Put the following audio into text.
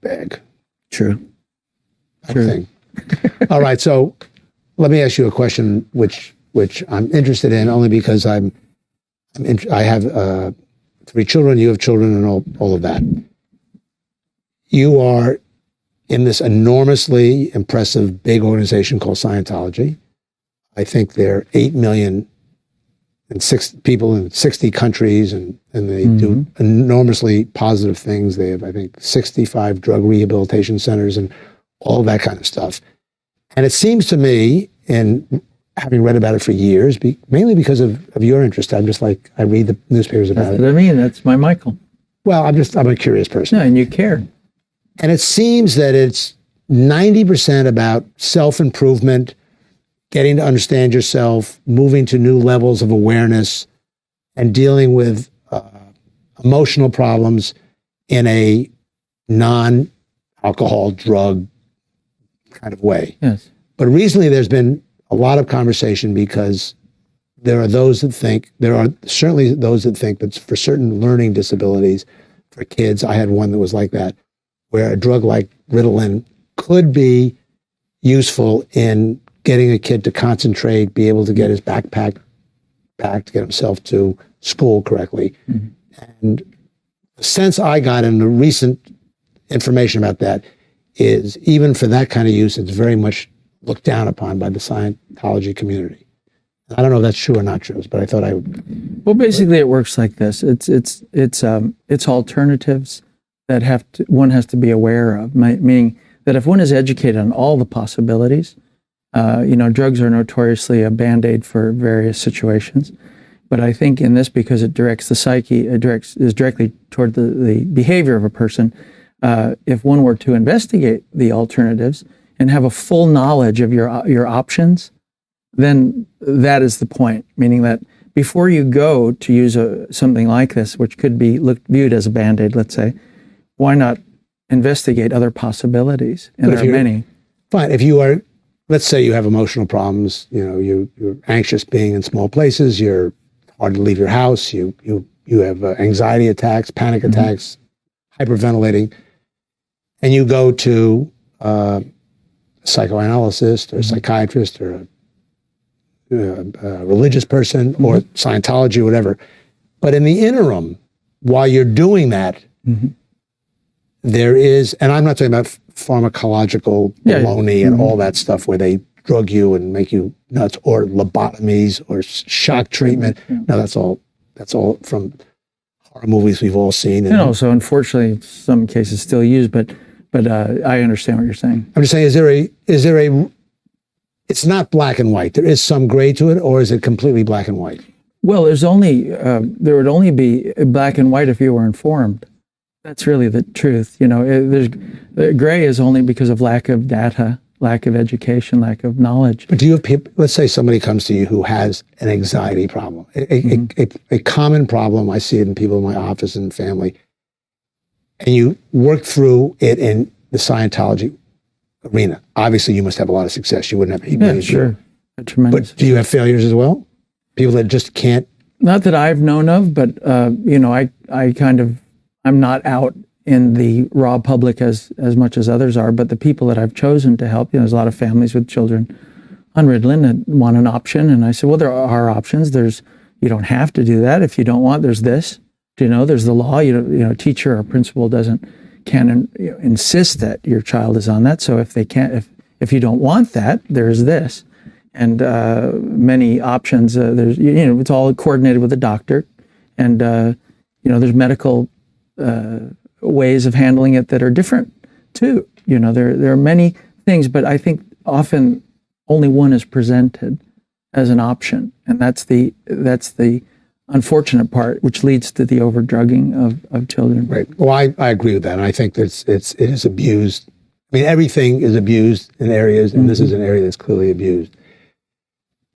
bag. True. I think. All right, so let me ask you a question, which I'm interested in only because I have 3 children. You have children, and all of that. You are in this enormously impressive big organization called Scientology. I think there are 8 million and 6 people in 60 countries, and they do enormously positive things. They have, I think, 65 drug rehabilitation centers and all that kind of stuff. And it seems to me, and having read about it for years, mainly because of your interest, I'm just like, I read the newspapers about it. That's what I mean. That's my Michael. Well, I'm a curious person. No, and you care. And it seems that it's 90% about self-improvement, getting to understand yourself, moving to new levels of awareness, and dealing with emotional problems in a non-alcohol, drug kind of way. Yes. But recently there's been a lot of conversation because there are certainly those that think that for certain learning disabilities for kids, I had one that was like that, where a drug like Ritalin could be useful in getting a kid to concentrate, be able to get his backpack packed, get himself to school correctly. And the sense I got in the recent information about that is even for that kind of use, it's very much looked down upon by the Scientology community. I don't know if that's true or not true, but I thought I would. Well, basically it works like this. It's alternatives that one has to be aware of, meaning that if one is educated on all the possibilities, drugs are notoriously a Band-Aid for various situations. But I think in this, because it directs the psyche, is directly toward the behavior of a person, if one were to investigate the alternatives and have a full knowledge of your options, then that is the point. Meaning that before you go to use something like this, which could be viewed as a Band-Aid, let's say, why not investigate other possibilities? And there are many. Fine. If you are, let's say you have emotional problems, you're anxious being in small places, you're hard to leave your house, you have anxiety attacks, panic attacks, hyperventilating, and you go to a psychoanalyst or a psychiatrist or a religious person or Scientology or whatever. But in the interim, while you're doing that, there is, and I'm not talking about pharmacological baloney and all that stuff where they drug you and make you nuts, or lobotomies or shock treatment. No, that's all from horror movies we've all seen. And also, unfortunately, some cases still used, but I understand what you're saying. I'm just saying, is there a, it's not black and white. There is some gray to it, or is it completely black and white? Well, there would only be black and white if you were informed. That's really the truth. The gray is only because of lack of data, lack of education, lack of knowledge. But do you have people, let's say somebody comes to you who has an anxiety problem, a common problem. I see it in people in my office and family, and you work through it in the Scientology arena. Obviously, you must have a lot of success. You wouldn't have 8 million. Sure. Tremendous. But do you have failures as well? People that just can't? Not that I've known of, but I'm not out in the raw public as much as others are, but the people that I've chosen to help, there's a lot of families with children on Ritalin that want an option. And I said, well, there are options. You don't have to do that. If you don't want, there's this, there's the law, teacher or principal can't insist that your child is on that. So if you don't want that, there's this. And many options, there's, it's all coordinated with a doctor. And, there's medical ways of handling it that are different too. There are many things, but I think often only one is presented as an option, and that's the unfortunate part, which leads to the overdrugging of children. Right. Well, I agree with that, and I think that it is abused. I mean, everything is abused in areas, and this is an area that's clearly abused.